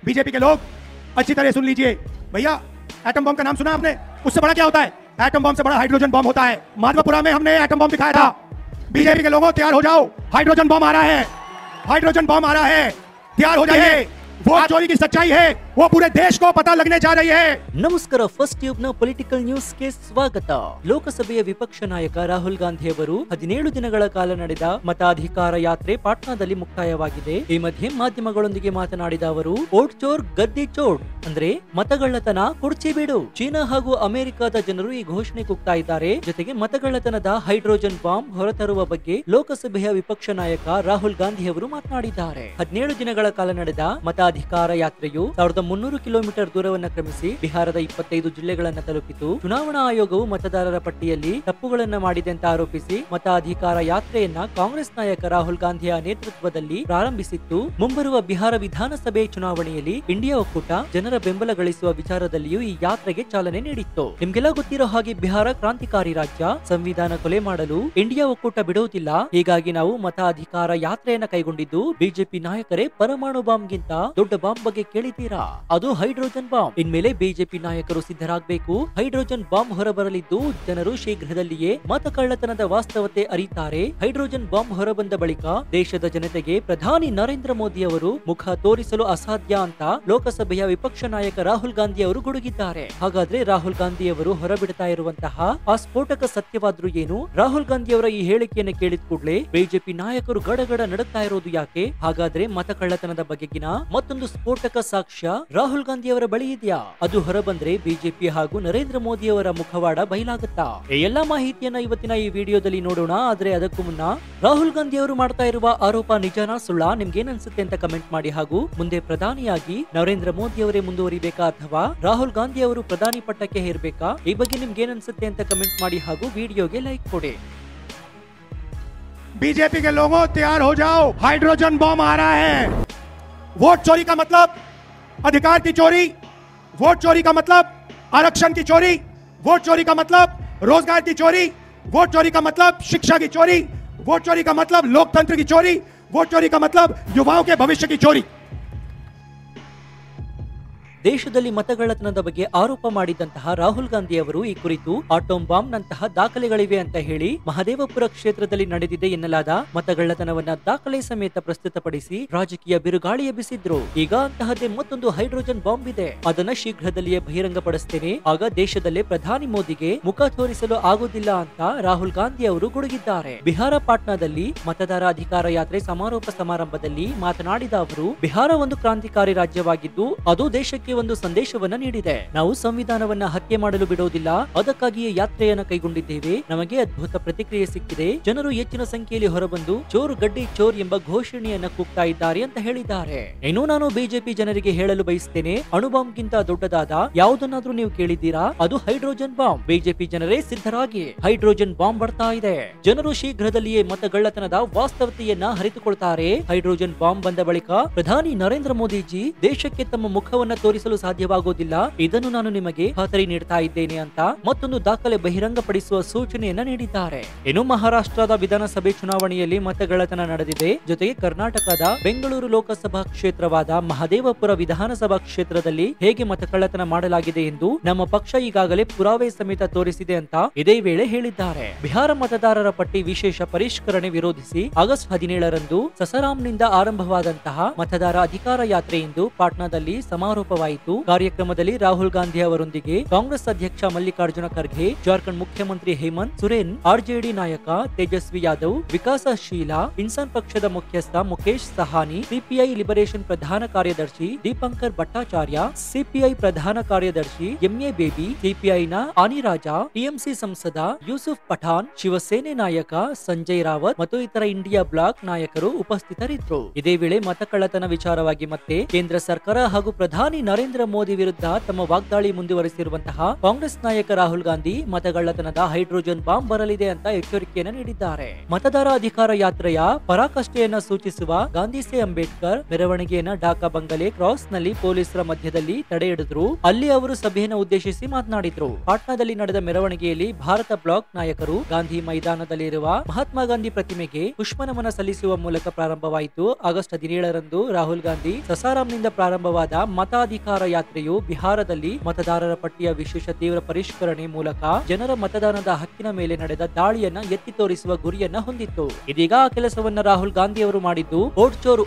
BJP के लोग अच्छी तरह सुन लीजिए भैया, एटम बम का नाम सुना आपने? उससे बड़ा क्या होता है? एटम बम से बड़ा हाइड्रोजन बम होता है। माधवपुरा में हमने एटम बम दिखाया था। बीजेपी के लोगों तैयार हो जाओ, हाइड्रोजन बम आ रहा है, हाइड्रोजन बम आ रहा है, तैयार हो जाइए। वो चोरी की सच्चाई है, वो पूरे देश को पता लगने जा रही है। ನಮಸ್ಕಾರ, ಫಸ್ಟ್ ಟ್ಯೂಬ್ ನ ಪೊಲಿಟಿಕಲ್ ನ್ಯೂಸ್ ಗೆ ಸ್ವಾಗತ. ಲೋಕಸಭೆಯ ವಿಪಕ್ಷ ನಾಯಕ ರಾಹುಲ್ ಗಾಂಧಿ ಅವರು 17 ದಿನಗಳ ಕಾಲ ನಡೆದ ಮತಾಧಿಕಾರ ಯಾತ್ರೆ ಪಾಟ್ನಾದಲ್ಲಿ ಮುಕ್ತಾಯವಾಗಿದೆ. ಈ ಮಧ್ಯೆ ಮಾಧ್ಯಮಗಳೊಂದಿಗೆ ಮಾತನಾಡಿದ ಅವರು, ವೋಟ್ ಚೋರ್ ಗದ್ದಿ ಚೋರ್ ಅಂದ್ರೆ ಮತಗಳ್ಳತನ ಕುರ್ಚಿ ಬಿಡು. ಚೀನಾ ಹಾಗೂ ಅಮೆರಿಕದ ಜನರು ಈ ಘೋಷಣೆ ಕೂಗ್ತಾ ಇದ್ದಾರೆ. ಜೊತೆಗೆ ಮತಗಳ್ಳತನದ ಹೈಡ್ರೋಜನ್ ಬಾಂಬ್ ಹೊರತರುವ ಬಗ್ಗೆ ಲೋಕಸಭೆಯ ವಿಪಕ್ಷ ನಾಯಕ ರಾಹುಲ್ ಗಾಂಧಿ ಅವರು ಮಾತನಾಡಿದ್ದಾರೆ. 17 ದಿನಗಳ ಕಾಲ ನಡೆದ ಮತಾಧಿಕಾರ ಯಾತ್ರೆಯು 1300 ಕಿಲೋಮೀಟರ್ ದೂರವನ್ನು ಕ್ರಮಿಸಿ ಬಿಹಾರದ 25 ಜಿಲ್ಲೆಗಳನ್ನು ತಲುಪಿತು. ಚುನಾವಣಾ ಆಯೋಗವು ಮತದಾರರ ಪಟ್ಟಿಯಲ್ಲಿ ತಪ್ಪುಗಳನ್ನ ಮಾಡಿದೆ ಅಂತ ಆರೋಪಿಸಿ ಮತಾಧಿಕಾರ ಯಾತ್ರೆಯನ್ನ ಕಾಂಗ್ರೆಸ್ ನಾಯಕ ರಾಹುಲ್ ಗಾಂಧಿಯ ನೇತೃತ್ವದಲ್ಲಿ ಪ್ರಾರಂಭಿಸಿತ್ತು. ಮುಂಬರುವ ಬಿಹಾರ ವಿಧಾನಸಭೆ ಚುನಾವಣೆಯಲ್ಲಿ ಇಂಡಿಯಾ ಒಕ್ಕೂಟ ಜನರ ಬೆಂಬಲ ಗಳಿಸುವ ವಿಚಾರದಲ್ಲಿಯೂ ಈ ಯಾತ್ರೆಗೆ ಚಾಲನೆ ನೀಡಿತ್ತು. ನಿಮ್ಗೆಲ್ಲ ಗೊತ್ತಿರೋ ಹಾಗೆ ಬಿಹಾರ ಕ್ರಾಂತಿಕಾರಿ ರಾಜ್ಯ. ಸಂವಿಧಾನ ಕೊಲೆ ಮಾಡಲು ಇಂಡಿಯಾ ಒಕ್ಕೂಟ ಬಿಡುವುದಿಲ್ಲ. ಹೀಗಾಗಿ ನಾವು ಮತಾಧಿಕಾರ ಯಾತ್ರೆಯನ್ನ ಕೈಗೊಂಡಿದ್ದು. ಬಿಜೆಪಿ ನಾಯಕರೇ ಪರಮಾಣು ಬಾಂಬ್ ಗಿಂತ ದೊಡ್ಡ ಬಾಂಬ್ ಬಗ್ಗೆ ಕೇಳಿದ್ದೀರಾ? ಅದು ಹೈಡ್ರೋಜನ್ ಬಾಂಬ್. ಇನ್ಮೇಲೆ ಬಿಜೆಪಿ ನಾಯಕರು ಸಿದ್ಧರಾಗಬೇಕು. ಹೈಡ್ರೋಜನ್ ಬಾಂಬ್ ಹೊರಬರಲಿದ್ದು ಜನರು ಶೀಘ್ರದಲ್ಲಿಯೇ ಮತ ಕಳ್ಳತನದ ವಾಸ್ತವತೆ ಅರಿತಾರೆ. ಹೈಡ್ರೋಜನ್ ಬಾಂಬ್ ಹೊರಬಂದ ಬಳಿಕ ದೇಶದ ಜನತೆಗೆ ಪ್ರಧಾನಿ ನರೇಂದ್ರ ಮೋದಿ ಅವರು ಮುಖ ತೋರಿಸಲು ಅಸಾಧ್ಯ ಅಂತ ಲೋಕಸಭೆಯ ವಿಪಕ್ಷ ನಾಯಕ ರಾಹುಲ್ ಗಾಂಧಿ ಅವರು ಗುಡುಗಿದ್ದಾರೆ. ಹಾಗಾದ್ರೆ ರಾಹುಲ್ ಗಾಂಧಿ ಅವರು ಹೊರಬಿಡ್ತಾ ಇರುವಂತಹ ಆ ಸ್ಫೋಟಕ ಸತ್ಯವಾದ್ರೂ ಏನು? ರಾಹುಲ್ ಗಾಂಧಿ ಅವರ ಈ ಹೇಳಿಕೆಯನ್ನು ಕೇಳಿದ ಕೂಡಲೇ ಬಿಜೆಪಿ ನಾಯಕರು ಗಡಗಡ ನಡುತ್ತಾ ಇರೋದು ಯಾಕೆ? ಹಾಗಾದ್ರೆ ಮತ ಕಳ್ಳತನದ ಬಗೆಗಿನ ಮತ್ತೊಂದು ಸ್ಫೋಟಕ ಸಾಕ್ಷ್ಯ ರಾಹುಲ್ ಗಾಂಧಿ ಅವರ ಬಳಿ ಇದೆಯಾ? ಅದು ಹೊರಬಂದ್ರೆ ಬಿಜೆಪಿ ಹಾಗೂ ನರೇಂದ್ರ ಮೋದಿ ಅವರ ಮುಖವಾಡ ಬಯಲಾಗುತ್ತಾ? ಈ ಎಲ್ಲಾ ಮಾಹಿತಿಯನ್ನ ಇವತ್ತಿನ ಈ ವಿಡಿಯೋದಲ್ಲಿ ನೋಡೋಣ. ಆದ್ರೆ ಅದಕ್ಕೂ ಮುನ್ನ ರಾಹುಲ್ ಗಾಂಧಿ ಅವರು ಮಾಡ್ತಾ ಇರುವ ಆರೋಪ ನಿಜನಾ ಸುಳ್ಳ? ನಿಮ್ಗೆ ಏನ್ ಅನ್ಸುತ್ತೆ ಅಂತ ಕಮೆಂಟ್ ಮಾಡಿ. ಹಾಗೂ ಮುಂದೆ ಪ್ರಧಾನಿಯಾಗಿ ನರೇಂದ್ರ ಮೋದಿ ಅವರೇ ಮುಂದುವರಿಬೇಕಾ ಅಥವಾ ರಾಹುಲ್ ಗಾಂಧಿ ಅವರು ಪ್ರಧಾನಿ ಪಟ್ಟಕ್ಕೆ ಹೇರ್ಬೇಕಾ? ಈ ಬಗ್ಗೆ ನಿಮ್ಗೆ ಏನ್ ಅನ್ಸುತ್ತೆ ಅಂತ ಕಮೆಂಟ್ ಮಾಡಿ. ಹಾಗೂ ವಿಡಿಯೋಗೆ ಲೈಕ್ ಕೊಡಿ. बीजेपी के लोगों तैयार हो जाओ, हाइड्रोजन बम आ रहा है। वोट चोरी का मतलब अधिकार की चोरी, वोट चोरी का मतलब आरक्षण की चोरी, वोट चोरी का मतलब रोजगार की चोरी, वोट चोरी का मतलब शिक्षा की चोरी, वोट चोरी का मतलब लोकतंत्र की चोरी, वोट चोरी का मतलब युवाओं के भविष्य की चोरी। ದೇಶದಲ್ಲಿ ಮತಗಳ್ಳತನದ ಬಗ್ಗೆ ಆರೋಪ ಮಾಡಿದಂತಹ ರಾಹುಲ್ ಗಾಂಧಿ ಅವರು ಈ ಕುರಿತು ಆಟೋಮ್ ಬಾಂಬ್ ನಂತಹ ದಾಖಲೆಗಳಿವೆ ಅಂತ ಹೇಳಿ ಮಹದೇವಪುರ ಕ್ಷೇತ್ರದಲ್ಲಿ ನಡೆದಿದೆ ಎನ್ನಲಾದ ಮತಗಳ್ಳತನವನ್ನ ದಾಖಲೆ ಸಮೇತ ಪ್ರಸ್ತುತಪಡಿಸಿ ರಾಜಕೀಯ ಬಿರುಗಾಳಿ ಎಬ್ಬಿಸಿದ್ರು. ಈಗ ಅಂತಹದ್ದೇ ಮತ್ತೊಂದು ಹೈಡ್ರೋಜನ್ ಬಾಂಬ್ ಇದೆ. ಅದನ್ನ ಶೀಘ್ರದಲ್ಲಿಯೇ ಬಹಿರಂಗಪಡಿಸ್ತೇನೆ, ಆಗ ದೇಶದಲ್ಲೇ ಪ್ರಧಾನಿ ಮೋದಿಗೆ ಮುಖ ತೋರಿಸಲು ಆಗುದಿಲ್ಲ ಅಂತ ರಾಹುಲ್ ಗಾಂಧಿ ಅವರು ಗುಡುಗಿದ್ದಾರೆ. ಬಿಹಾರ ಪಾಟ್ನಾದಲ್ಲಿ ಮತದಾರ ಅಧಿಕಾರ ಯಾತ್ರೆ ಸಮಾರೋಪ ಸಮಾರಂಭದಲ್ಲಿ ಮಾತನಾಡಿದ ಅವರು, ಬಿಹಾರ ಒಂದು ಕ್ರಾಂತಿಕಾರಿ ರಾಜ್ಯವಾಗಿದ್ದು ಅದು ದೇಶಕ್ಕೆ ಒಂದು ಸಂದೇಶವನ್ನ ನೀಡಿದೆ. ನಾವು ಸಂವಿಧಾನವನ್ನ ಹತ್ಯೆ ಮಾಡಲು ಬಿಡುವುದಿಲ್ಲ. ಅದಕ್ಕಾಗಿಯೇ ಯಾತ್ರೆಯನ್ನ ಕೈಗೊಂಡಿದ್ದೇವೆ. ನಮಗೆ ಅದ್ಭುತ ಪ್ರತಿಕ್ರಿಯೆ ಸಿಕ್ಕಿದೆ. ಜನರು ಹೆಚ್ಚಿನ ಸಂಖ್ಯೆಯಲ್ಲಿ ಹೊರಬಂದು ಚೋರ್ ಗಡ್ಡಿ ಚೋರ್ ಎಂಬ ಘೋಷಣೆಯನ್ನ ಕೂಗ್ತಾ ಇದ್ದಾರೆ ಅಂತ ಹೇಳಿದ್ದಾರೆ. ಇನ್ನು ನಾನು ಬಿಜೆಪಿ ಜನರಿಗೆ ಹೇಳಲು ಬಯಸ್ತೇನೆ, ಅಣುಬಾಂಬ್ ಗಿಂತ ದೊಡ್ಡದಾದ ಯಾವುದನ್ನಾದ್ರೂ ನೀವು ಕೇಳಿದ್ದೀರಾ? ಅದು ಹೈಡ್ರೋಜನ್ ಬಾಂಬ್. ಬಿಜೆಪಿ ಜನರೇ ಸಿದ್ಧರಾಗಿ, ಹೈಡ್ರೋಜನ್ ಬಾಂಬ್ ಬರ್ತಾ ಇದೆ. ಜನರು ಶೀಘ್ರದಲ್ಲಿಯೇ ಮತಗಳ್ಳತನದ ವಾಸ್ತವತೆಯನ್ನ ಅರಿತುಕೊಳ್ತಾರೆ. ಹೈಡ್ರೋಜನ್ ಬಾಂಬ್ ಬಂದ ಬಳಿಕ ಪ್ರಧಾನಿ ನರೇಂದ್ರ ಮೋದಿಜಿ ದೇಶಕ್ಕೆ ತಮ್ಮ ಮುಖವನ್ನ ತೋರಿಸಲು ಸಾಧ್ಯವಾಗುವುದಿಲ್ಲ. ಇದನ್ನು ನಾನು ನಿಮಗೆ ಖಾತರಿ ನೀಡ್ತಾ ಇದ್ದೇನೆ ಅಂತ ಮತ್ತೊಂದು ದಾಖಲೆ ಬಹಿರಂಗಪಡಿಸುವ ಸೂಚನೆಯನ್ನ ನೀಡಿದ್ದಾರೆ. ಇನ್ನು ಮಹಾರಾಷ್ಟ್ರದ ವಿಧಾನಸಭೆ ಚುನಾವಣೆಯಲ್ಲಿ ಮತಗಳ್ಳತನ ನಡೆದಿದೆ. ಜೊತೆಗೆ ಕರ್ನಾಟಕದ ಬೆಂಗಳೂರು ಲೋಕಸಭಾ ಕ್ಷೇತ್ರವಾದ ಮಹದೇವಪುರ ವಿಧಾನಸಭಾ ಕ್ಷೇತ್ರದಲ್ಲಿ ಹೇಗೆ ಮತಕಳ್ಳತನ ಮಾಡಲಾಗಿದೆ ಎಂದು ನಮ್ಮ ಪಕ್ಷ ಈಗಾಗಲೇ ಪುರಾವೆ ಸಮೇತ ತೋರಿಸಿದೆ ಅಂತ ಇದೇ ವೇಳೆ ಹೇಳಿದ್ದಾರೆ. ಬಿಹಾರ ಮತದಾರರ ಪಟ್ಟಿ ವಿಶೇಷ ಪರಿಷ್ಕರಣೆ ವಿರೋಧಿಸಿ ಆಗಸ್ಟ್ 17ರಂದು ಸಸರಾಂನಿಂದ ಆರಂಭವಾದಂತಹ ಮತದಾರ ಅಧಿಕಾರ ಯಾತ್ರೆ ಇಂದು ಪಾಟ್ನಾದಲ್ಲಿ ಸಮಾರೋಪವಾಯಿತು. ಕಾರ್ಯಕ್ರಮದಲ್ಲಿ ರಾಹುಲ್ ಗಾಂಧಿ ಅವರೊಂದಿಗೆ ಕಾಂಗ್ರೆಸ್ ಅಧ್ಯಕ್ಷ ಮಲ್ಲಿಕಾರ್ಜುನ ಖರ್ಗೆ, ಜಾರ್ಖಂಡ್ ಮುಖ್ಯಮಂತ್ರಿ ಹೇಮಂತ್ ಸೊರೇನ್, ಆರ್ಜೆಡಿ ನಾಯಕ ತೇಜಸ್ವಿ ಯಾದವ್, ವಿಕಾಸಶೀಲ ಇನ್ಸಾನ್ ಪಕ್ಷದ ಮುಖ್ಯಸ್ಥ ಮುಖೇಶ್ ಸಹಾನಿ, ಸಿಪಿಐ ಲಿಬರೇಷನ್ ಪ್ರಧಾನ ಕಾರ್ಯದರ್ಶಿ ದೀಪಂಕರ್ ಭಟ್ಟಾಚಾರ್ಯ, ಸಿಪಿಐ ಪ್ರಧಾನ ಕಾರ್ಯದರ್ಶಿ ಎಂಎ ಬೇಬಿ, ಸಿಪಿಐನ ಆನಿರಾಜ, ಟಿಎಂಸಿ ಸಂಸದ ಯೂಸುಫ್ ಪಠಾನ್, ಶಿವಸೇನೆ ನಾಯಕ ಸಂಜಯ್ ರಾವತ್ ಮತ್ತು ಇತರ ಇಂಡಿಯಾ ಬ್ಲಾಕ್ ನಾಯಕರು ಉಪಸ್ಥಿತರಿದ್ದರು. ಇದೇ ವೇಳೆ ಮತಕಳ್ಳತನ ವಿಚಾರವಾಗಿ ಮತ್ತೆ ಕೇಂದ್ರ ಸರ್ಕಾರ ಹಾಗೂ ಪ್ರಧಾನಿ ನರೇಂದ್ರ ಮೋದಿ ವಿರುದ್ಧ ತಮ್ಮ ವಾಗ್ದಾಳಿ ಮುಂದುವರೆಸಿರುವಂತಹ ಕಾಂಗ್ರೆಸ್ ನಾಯಕ ರಾಹುಲ್ ಗಾಂಧಿ ಮತಗಳ್ಳತನದ ಹೈಡ್ರೋಜನ್ ಬಾಂಬ್ ಬರಲಿದೆ ಅಂತ ಎಚ್ಚರಿಕೆಯನ್ನು ನೀಡಿದ್ದಾರೆ. ಮತದಾರ ಅಧಿಕಾರ ಯಾತ್ರೆಯ ಪರಾಕಾಷ್ಠೆಯನ್ನ ಸೂಚಿಸುವ ಗಾಂಧಿ ಸೆ ಅಂಬೇಡ್ಕರ್ ಮೆರವಣಿಗೆಯನ್ನ ಢಾಕಾ ಬಂಗಲೆ ಕ್ರಾಸ್ ನಲ್ಲಿ ಪೊಲೀಸರ ಮಧ್ಯದಲ್ಲಿ ತಡೆ ಹಿಡಿದ್ರು. ಅಲ್ಲಿ ಅವರು ಸಭೆಯನ್ನು ಉದ್ದೇಶಿಸಿ ಮಾತನಾಡಿದ್ರು. ಪಾಟ್ನಾದಲ್ಲಿ ನಡೆದ ಮೆರವಣಿಗೆಯಲ್ಲಿ ಭಾರತ ಬ್ಲಾಕ್ ನಾಯಕರು ಗಾಂಧಿ ಮೈದಾನದಲ್ಲಿರುವ ಮಹಾತ್ಮ ಗಾಂಧಿ ಪ್ರತಿಮೆಗೆ ಪುಷ್ಪನಮನ ಸಲ್ಲಿಸುವ ಮೂಲಕ ಪ್ರಾರಂಭವಾಯಿತು. ಆಗಸ್ಟ್ 17ರಂದು ರಾಹುಲ್ ಗಾಂಧಿ ಸಸಾರಾಂನಿಂದ ಪ್ರಾರಂಭವಾದ ಮತಾಧಿಕಾರ ಯಾತ್ರೆಯು ಬಿಹಾರದಲ್ಲಿ ಮತದಾರರ ಪಟ್ಟಿಯ ವಿಶೇಷ ತೀವ್ರ ಪರಿಷ್ಕರಣೆ ಮೂಲಕ ಜನರ ಮತದಾನದ ಹಕ್ಕಿನ ಮೇಲೆ ನಡೆದ ದಾಳಿಯನ್ನ ಎತ್ತಿ ತೋರಿಸುವ ಗುರಿಯನ್ನ ಹೊಂದಿತ್ತು. ಇದೀಗ ಆ ಕೆಲಸವನ್ನ ರಾಹುಲ್ ಗಾಂಧಿ ಅವರು ಮಾಡಿದ್ದು ಓಟ್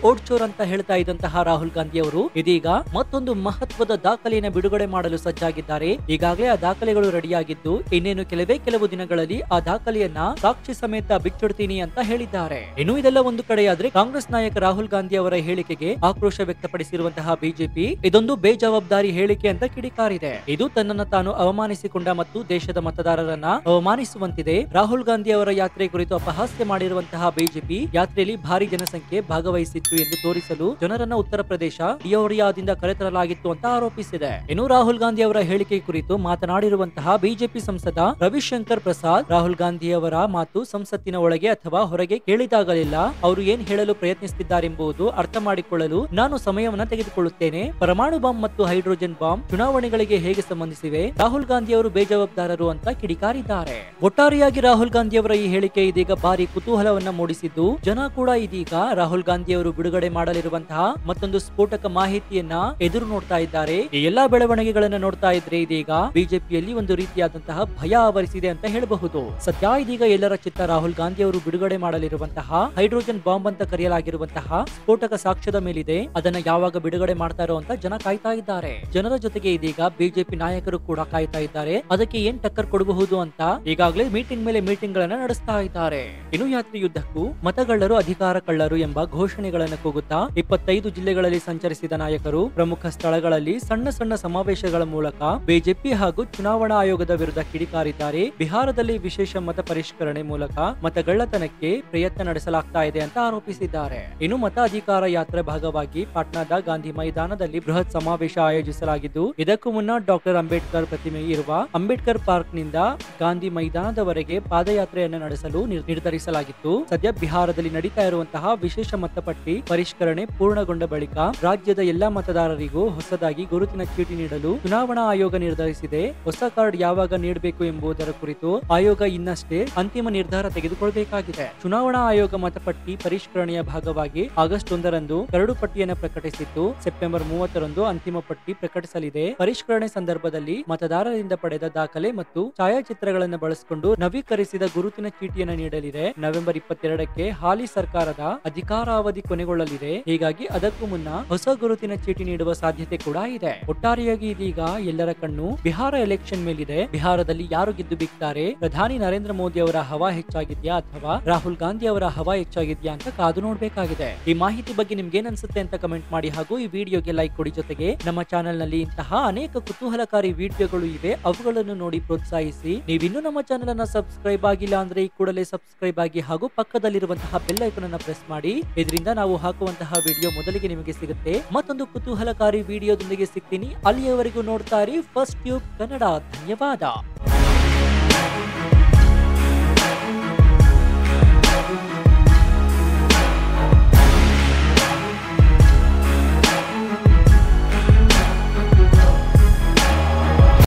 ಚೋರ್ ಅಂತ ಹೇಳ್ತಾ ಇದ್ದಂತಹ ರಾಹುಲ್ ಗಾಂಧಿ ಅವರು ಇದೀಗ ಮತ್ತೊಂದು ಮಹತ್ವದ ದಾಖಲೆಯನ್ನು ಬಿಡುಗಡೆ ಮಾಡಲು ಸಜ್ಜಾಗಿದ್ದಾರೆ. ಈಗಾಗಲೇ ಆ ದಾಖಲೆಗಳು ರೆಡಿಯಾಗಿದ್ದು ಇನ್ನೇನು ಕೆಲವು ದಿನಗಳಲ್ಲಿ ಆ ದಾಖಲೆಯನ್ನ ಸಾಕ್ಷಿ ಸಮೇತ ಬಿಚ್ಚಿಡ್ತೀನಿ ಅಂತ ಹೇಳಿದ್ದಾರೆ. ಇನ್ನು ಇದೆಲ್ಲ ಒಂದು ಕಡೆಯಾದ್ರೆ ಕಾಂಗ್ರೆಸ್ ನಾಯಕ ರಾಹುಲ್ ಗಾಂಧಿ ಅವರ ಹೇಳಿಕೆಗೆ ಆಕ್ರೋಶ ವ್ಯಕ್ತಪಡಿಸಿರುವಂತಹ ಬಿಜೆಪಿ ಇದೊಂದು ಬೇಜವಾಬ್ದಾರಿ ಹೇಳಿಕೆ ಅಂತ ಕಿಡಿಕಾರಿದೆ. ಇದು ತನ್ನನ್ನು ತಾನು ಅವಮಾನಿಸಿಕೊಂಡ ಮತ್ತು ದೇಶದ ಮತದಾರರನ್ನ ಅವಮಾನಿಸುವಂತಿದೆ. ರಾಹುಲ್ ಗಾಂಧಿ ಅವರ ಯಾತ್ರೆ ಕುರಿತು ಅಪಹಾಸ್ಯ ಮಾಡಿರುವಂತಹ ಬಿಜೆಪಿ ಯಾತ್ರೆಯಲ್ಲಿ ಭಾರಿ ಜನಸಂಖ್ಯೆ ಭಾಗವಹಿಸಿತ್ತು ಎಂದು ತೋರಿಸಲು ಜನರನ್ನ ಉತ್ತರ ಪ್ರದೇಶ ಡಿಯೋರಿಯಾದಿಂದ ಕರೆತರಲಾಗಿತ್ತು ಅಂತ ಆರೋಪಿಸಿದೆ. ಇನ್ನು ರಾಹುಲ್ ಗಾಂಧಿ ಅವರ ಹೇಳಿಕೆ ಕುರಿತು ಮಾತನಾಡಿರುವಂತಹ ಬಿಜೆಪಿ ಸಂಸದ ರವಿಶಂಕರ್ ಪ್ರಸಾದ್ ರಾಹುಲ್ ಗಾಂಧಿ ಅವರ ಮಾತು ಸಂಸತ್ತಿನ ಒಳಗೆ ಅಥವಾ ಹೊರಗೆ ಕೇಳಿದಾಗಲೆಲ್ಲ ಅವರು ಏನ್ ಹೇಳಲು ಪ್ರಯತ್ನಿಸುತ್ತಿದ್ದಾರೆಂಬುದು ಅರ್ಥ ಮಾಡಿಕೊಳ್ಳಲು ನಾನು ಸಮಯವನ್ನ ತೆಗೆದುಕೊಳ್ಳುತ್ತೇನೆ. ಪರಮಾಣು ಬಾಂಬ್ ಮತ್ತು ಹೈಡ್ರೋಜನ್ ಬಾಂಬ್ ಚುನಾವಣೆಗಳಿಗೆ ಹೇಗೆ ಸಂಬಂಧಿಸಿವೆ? ರಾಹುಲ್ ಗಾಂಧಿ ಅವರು ಬೇಜವಾಬ್ದಾರರು ಅಂತ ಕಿಡಿಕಾರಿದ್ದಾರೆ. ಒಟ್ಟಾರೆಯಾಗಿ ರಾಹುಲ್ ಗಾಂಧಿ ಅವರ ಈ ಹೇಳಿಕೆ ಇದೀಗ ಭಾರಿ ಕುತೂಹಲವನ್ನ ಮೂಡಿಸಿದ್ದು ಜನ ಕೂಡ ಇದೀಗ ರಾಹುಲ್ ಗಾಂಧಿ ಅವರು ಬಿಡುಗಡೆ ಮಾಡಲಿರುವಂತಹ ಮತ್ತೊಂದು ಸ್ಫೋಟಕ ಮಾಹಿತಿಯನ್ನ ಎದುರು ನೋಡ್ತಾ ಇದ್ದಾರೆ. ಈ ಎಲ್ಲಾ ಬೆಳವಣಿಗೆಗಳನ್ನ ನೋಡ್ತಾ ಇದ್ರೆ ಇದೀಗ ಬಿಜೆಪಿಯಲ್ಲಿ ಒಂದು ರೀತಿಯಾದಂತಹ ಭಯ ಆವರಿಸಿದೆ ಅಂತ ಹೇಳಬಹುದು. ಸದ್ಯ ಇದೀಗ ಎಲ್ಲರ ಚಿತ್ತ ರಾಹುಲ್ ಗಾಂಧಿ ಅವರು ಬಿಡುಗಡೆ ಮಾಡಲಿರುವಂತಹ ಹೈಡ್ರೋಜನ್ ಬಾಂಬ್ ಅಂತ ಕರೆಯಲಾಗಿರುವಂತಹ ಸ್ಫೋಟಕ ಸಾಕ್ಷ್ಯದ ಮೇಲಿದೆ. ಅದನ್ನ ಯಾವಾಗ ಬಿಡುಗಡೆ ಮಾಡ್ತಾರೋ ಅಂತ ಜನ ಕಾಯ್ತಾ ಇದ್ದಾರೆ. ಜನರ ಜೊತೆಗೆ ಇದೀಗ ಬಿಜೆಪಿ ನಾಯಕರು ಕೂಡ ಕಾಯ್ತಾ ಇದ್ದಾರೆ. ಅದಕ್ಕೆ ಏನ್ ಟಕ್ಕರ್ ಕೊಡಬಹುದು ಅಂತ ಈಗಾಗಲೇ ಮೀಟಿಂಗ್ ಮೇಲೆ ಮೀಟಿಂಗ್ ಗಳನ್ನ ನಡೆಸ್ತಾ ಇದ್ದಾರೆ. ಇನ್ನು ಯಾತ್ರೆಯುದ್ದಕ್ಕೂ ಮತಗಳ್ಳರು ಅಧಿಕಾರ ಕಳ್ಳರು ಎಂಬ ಘೋಷಣೆಗಳನ್ನು ಕೂಗುತ್ತಾ 25 ಜಿಲ್ಲೆಗಳಲ್ಲಿ ಸಂಚರಿಸಿದ ನಾಯಕರು ಪ್ರಮುಖ ಸ್ಥಳಗಳಲ್ಲಿ ಸಣ್ಣ ಸಣ್ಣ ಸಮಾವೇಶಗಳ ಮೂಲಕ ಬಿಜೆಪಿ ಹಾಗೂ ಚುನಾವಣಾ ಆಯೋಗದ ವಿರುದ್ಧ ಕಿಡಿಕಾರಿದ್ದಾರೆ. ಬಿಹಾರದಲ್ಲಿ ವಿಶೇಷ ಮತ ಪರಿಷ್ಕರಣೆ ಮೂಲಕ ಮತಗಳ್ಳತನಕ್ಕೆ ಪ್ರಯತ್ನ ನಡೆಸಲಾಗ್ತಾ ಇದೆ ಅಂತ ಆರೋಪಿಸಿದ್ದಾರೆ. ಇನ್ನು ಮತ ಅಧಿಕಾರ ಯಾತ್ರೆ ಭಾಗವಾಗಿ ಪಾಟ್ನಾದ ಗಾಂಧಿ ಮೈದಾನದಲ್ಲಿ ಬೃಹತ್ ಸಮಾವೇಶ ಆಯೋಜಿಸಲಾಗಿದ್ದು ಇದಕ್ಕೂ ಮುನ್ನ ಡಾಕ್ಟರ್ ಅಂಬೇಡ್ಕರ್ ಪ್ರತಿಮೆ ಇರುವ ಅಂಬೇಡ್ಕರ್ ಪಾರ್ಕ್ ನಿಂದ ಗಾಂಧಿ ಮೈದಾನದವರೆಗೆ ಪಾದಯಾತ್ರೆಯನ್ನು ನಡೆಸಲು ನಿರ್ಧರಿಸಲಾಗಿತ್ತು. ಸದ್ಯ ಬಿಹಾರದಲ್ಲಿ ನಡೀತಾ ಇರುವಂತಹ ವಿಶೇಷ ಮತಪಟ್ಟಿ ಪರಿಷ್ಕರಣೆ ಪೂರ್ಣಗೊಂಡ ಬಳಿಕ ರಾಜ್ಯದ ಎಲ್ಲಾ ಮತದಾರರಿಗೂ ಹೊಸದಾಗಿ ಗುರುತಿನ ಚೀಟಿ ನೀಡಲು ಚುನಾವಣಾ ಆಯೋಗ ನಿರ್ಧರಿಸಿದೆ. ಹೊಸ ಕಾರ್ಡ್ ಯಾವಾಗ ನೀಡಬೇಕು ಎಂಬುದರ ಕುರಿತು ಆಯೋಗ ಇನ್ನಷ್ಟೇ ಅಂತಿಮ ನಿರ್ಧಾರ ತೆಗೆದುಕೊಳ್ಳಬೇಕಾಗಿದೆ. ಚುನಾವಣಾ ಆಯೋಗ ಮತಪಟ್ಟಿ ಪರಿಷ್ಕರಣೆಯ ಭಾಗವಾಗಿ ಆಗಸ್ಟ್ 1ರಂದು ಕರಡು ಪಟ್ಟಿಯನ್ನು ಪ್ರಕಟಿಸಿದ್ದು ಸೆಪ್ಟೆಂಬರ್ 30ರಂದು ಅಂತಿಮ ಪಟ್ಟಿ ಪ್ರಕಟಿಸಲಿದೆ. ಪರಿಷ್ಕರಣೆ ಸಂದರ್ಭದಲ್ಲಿ ಮತದಾರರಿಂದ ಪಡೆದ ದಾಖಲೆ ಮತ್ತು ಛಾಯಾಚಿತ್ರಗಳನ್ನು ಬಳಸಿಕೊಂಡು ನವೀಕರಿಸಿದ ಗುರುತಿನ ಚೀಟಿಯನ್ನು ನೀಡಲಿದೆ. ನವೆಂಬರ್ 22ಕ್ಕೆ ಹಾಲಿ ಸರ್ಕಾರದ ಅಧಿಕಾರಾವಧಿ ಕೊನೆಗೊಳ್ಳಲಿದೆ. ಹೀಗಾಗಿ ಅದಕ್ಕೂ ಮುನ್ನ ಹೊಸ ಗುರುತಿನ ಚೀಟಿ ನೀಡುವ ಸಾಧ್ಯತೆ ಕೂಡ ಇದೆ. ಒಟ್ಟಾರೆಯಾಗಿ ಇದೀಗ ಎಲ್ಲರ ಕಣ್ಣು ಬಿಹಾರ ಎಲೆಕ್ಷನ್ ಮೇಲಿದೆ. ಬಿಹಾರದಲ್ಲಿ ಯಾರು ಗೆದ್ದು ಬಿಗ್ತಾರೆ? ಪ್ರಧಾನಿ ನರೇಂದ್ರ ಮೋದಿ ಅವರ ಹವಾ ಹೆಚ್ಚಾಗಿದ್ಯಾ ಅಥವಾ ರಾಹುಲ್ ಗಾಂಧಿ ಅವರ ಹವಾ ಹೆಚ್ಚಾಗಿದ್ಯಾ ಅಂತ ಕಾದು ನೋಡ್ಬೇಕಾಗಿದೆ. ಈ ಮಾಹಿತಿ ಬಗ್ಗೆ ನಿಮ್ಗೆ ಏನ್ ಅನ್ಸುತ್ತೆ ಅಂತ ಕಮೆಂಟ್ ಮಾಡಿ ಹಾಗೂ ಈ ವಿಡಿಯೋಗೆ ಲೈಕ್ ಕೊಡಿ. ಜೊತೆಗೆ ನಮ್ಮ ಚಾನೆಲ್ ನಲ್ಲಿ ಇಂತಹ ಅನೇಕ ಕುತೂಹಲಕಾರಿ ವಿಡಿಯೋಗಳು ಇವೆ, ಅವುಗಳನ್ನು ನೋಡಿ ಪ್ರೋತ್ಸಾಹಿಸಿ. ನೀವಿನ್ನೂ ನಮ್ಮ ಚಾನೆಲ್ ಅನ್ನ ಸಬ್ಸ್ಕ್ರೈಬ್ ಆಗಿಲ್ಲ ಅಂದ್ರೆ ಈ ಕೂಡಲೇ ಸಬ್ಸ್ಕ್ರೈಬ್ ಆಗಿ ಹಾಗೂ ಪಕ್ಕದಲ್ಲಿರುವಂತಹ ಬೆಲ್ ಐಕಾನ್ ಅನ್ನ ಪ್ರೆಸ್ ಮಾಡಿ. ಇದರಿಂದ ನಾವು ಹಾಕುವಂತಹ ವಿಡಿಯೋ ಮೊದಲಿಗೆ ನಿಮಗೆ ಸಿಗುತ್ತೆ. ಮತ್ತೊಂದು ಕುತೂಹಲಕಾರಿ ವಿಡಿಯೋದೊಂದಿಗೆ ಸಿಗ್ತೀನಿ. ಅಲ್ಲಿಯವರೆಗೂ ನೋಡ್ತಾ ಇರಿ ಫಸ್ಟ್ ಟ್ಯೂಬ್ ಕನ್ನಡ. ಧನ್ಯವಾದ.